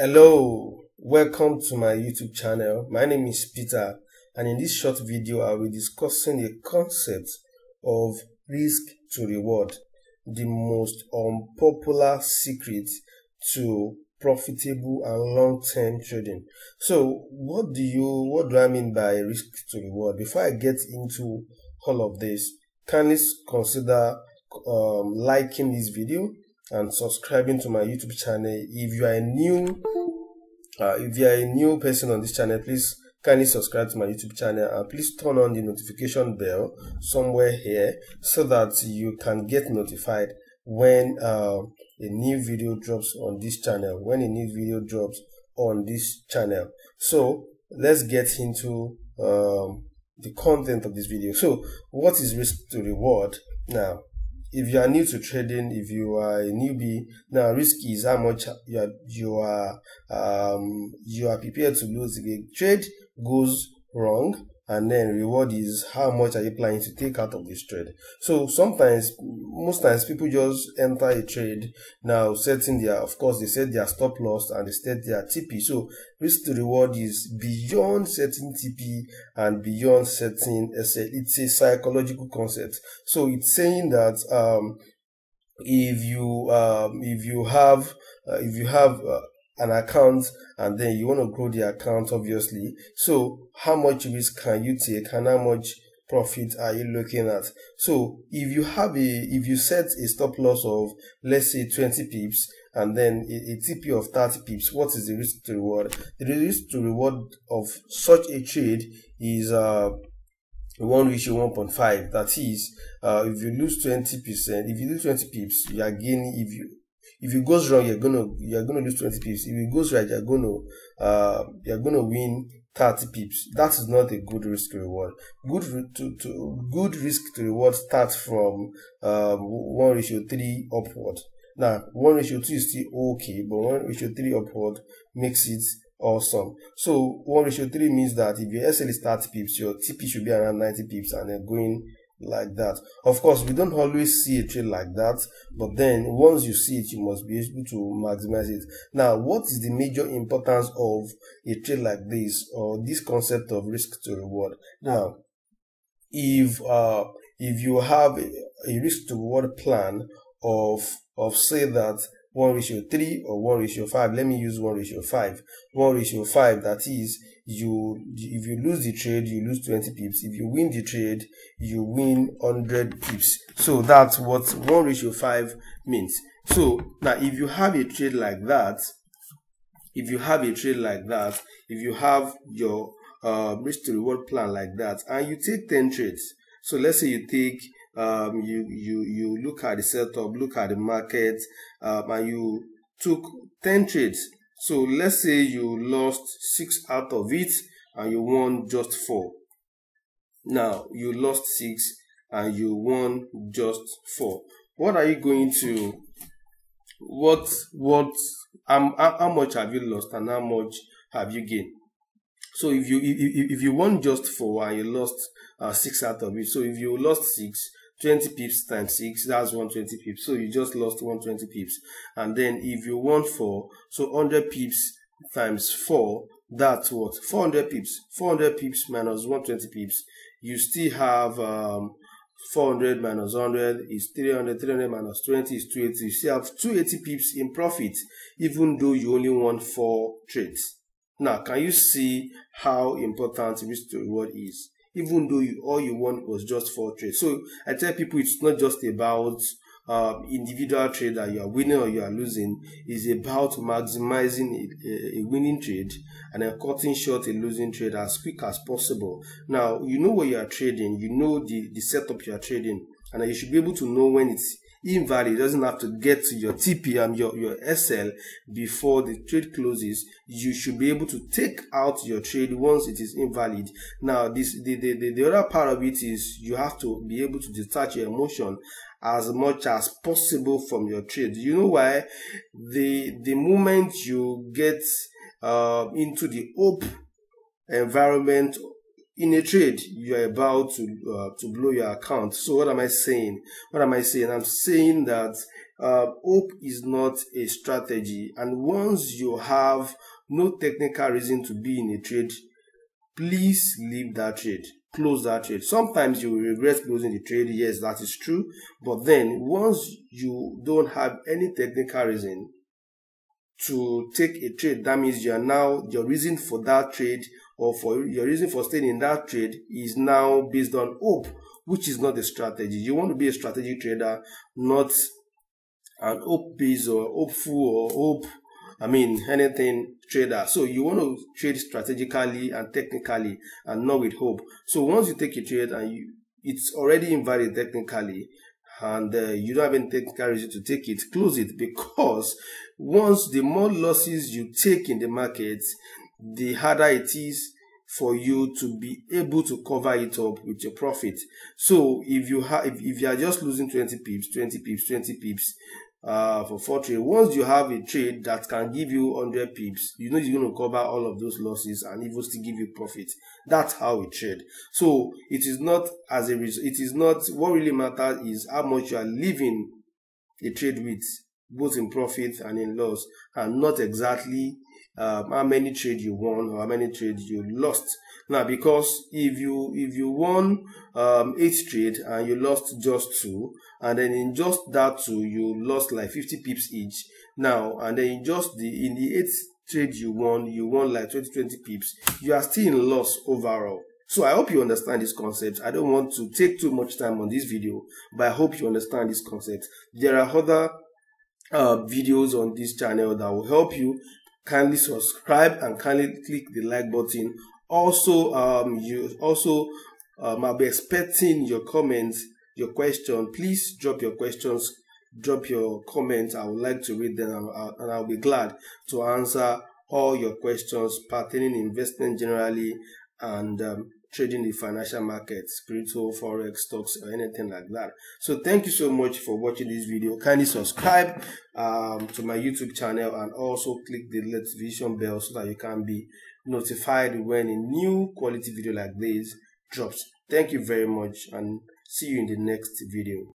Hello, welcome to my YouTube channel. My name is Peter, and in this short video I will be discussing a concept of risk to reward, the most unpopular secret to profitable and long-term trading. So what do I mean by risk to reward? Before I get into all of this, kindly consider liking this video and subscribing to my YouTube channel. If you are a new person on this channel, please kindly subscribe to my YouTube channel and please turn on the notification bell somewhere here so that you can get notified when a new video drops on this channel. So let's get into the content of this video. So what is risk to reward? Now, if you are new to trading, if you are a newbie, now risk is how much you are prepared to lose if a trade goes wrong, and then reward is how much are you planning to take out of this trade. So most times people just enter a trade now setting they set their stop loss and they set their TP. So risk to reward is beyond setting TP and beyond setting SL. It's a psychological concept. So it's saying that if you have an account and then you want to grow the account, obviously, so how much risk can you take and how much profit are you looking at? So if you set a stop loss of, let's say, 20 pips and then a TP of 30 pips, what is the risk to reward? The risk to reward of such a trade is 1:1.5. That is, if you lose 20%, if you lose 20 pips, you are gaining. If it goes wrong, you're gonna lose 20 pips. If it goes right, you're gonna win 30 pips. That is not a good risk to reward. Good risk to reward starts from 1:3 upward. Now 1:2 is still okay, but 1:3 upward makes it awesome. So 1:3 means that if your SL is 30 pips, your TP should be around 90 pips and then going like that. Of course, we don't always see a trade like that, but then once you see it, you must be able to maximize it. Now, what is the major importance of a trade like this, or this concept of risk to reward? Now, if you have a risk to reward plan of say that 1:3 or 1:5, let me use 1:5. 1:5, that is, if you lose the trade, you lose 20 pips. If you win the trade, you win 100 pips. So that's what 1:5 means. So now if you have a trade like that, if you have your risk to reward plan like that, and you take 10 trades, so let's say you take you look at the setup, look at the market, and you took 10 trades. So let's say you lost 6 out of it and you won just 4. Now you lost 6 and you won just 4. What are you going to, how much have you lost and how much have you gained? So if you won just 4 and you lost 6 out of it, so if you lost 6, 20 pips times 6, that's 120 pips. So you just lost 120 pips. And then if you won 4, so 100 pips times 4, that's what? 400 pips. 400 pips minus 120 pips. You still have 400 minus 100 is 300. 300 minus 20 is 280. You still have 280 pips in profit, even though you only won 4 trades. Now, can you see how important risk to reward is? Even though all you want was just 4 trades. So I tell people it's not just about individual trade that you are winning or you are losing. It's about maximizing a winning trade and then cutting short a losing trade as quick as possible. Now, you know what you are trading, you know the setup you are trading, and you should be able to know when it's invalid. It doesn't have to get to your TP and your SL before the trade closes. You should be able to take out your trade once it is invalid. Now, the other part of it is you have to be able to detach your emotion as much as possible from your trade. You know why? The moment you get into the hope environment in a trade, you are about to blow your account. So what am I saying? I'm saying that hope is not a strategy, and once you have no technical reason to be in a trade, please leave that trade, close that trade. Sometimes you will regret closing the trade, yes, that is true, but then once you don't have any technical reason to take a trade, that means you are now, your reason for that trade or for your reason for staying in that trade is now based on hope, which is not a strategy. You want to be a strategic trader, not an hope-based or hopeful or anything trader. So you want to trade strategically and technically and not with hope. So once you take a trade and it's already invalid technically, and you don't have any technical reason to take it, close it, because once the more losses you take in the market, the harder it is for you to be able to cover it up with your profit. So if you are just losing 20 pips for 4 trades, once you have a trade that can give you 100 pips, you know you're going to cover all of those losses and even still give you profit. That's how we trade. So it is not as a result, it is not, what really matters is how much you are leaving a trade with, both in profit and in loss, and not exactly how many trades you won or how many trades you lost. Now, because if you won 8 trades and you lost just 2, and then in just that 2 you lost like 50 pips each, now, and then in the 8th trade you won like 20 pips, you are still in loss overall. So I hope you understand this concept. I don't want to take too much time on this video, but I hope you understand this concept. There are other videos on this channel that will help you. Kindly subscribe and kindly click the like button. Also, I'll be expecting your comments, your question. Please drop your questions, drop your comments. I would like to read them, and I'll be glad to answer all your questions pertaining investment generally and trading the financial markets, crypto, forex, stocks, or anything like that. So thank you so much for watching this video. Kindly subscribe to my YouTube channel, and also click the notification bell so that you can be notified when a new quality video like this drops. Thank you very much, and see you in the next video.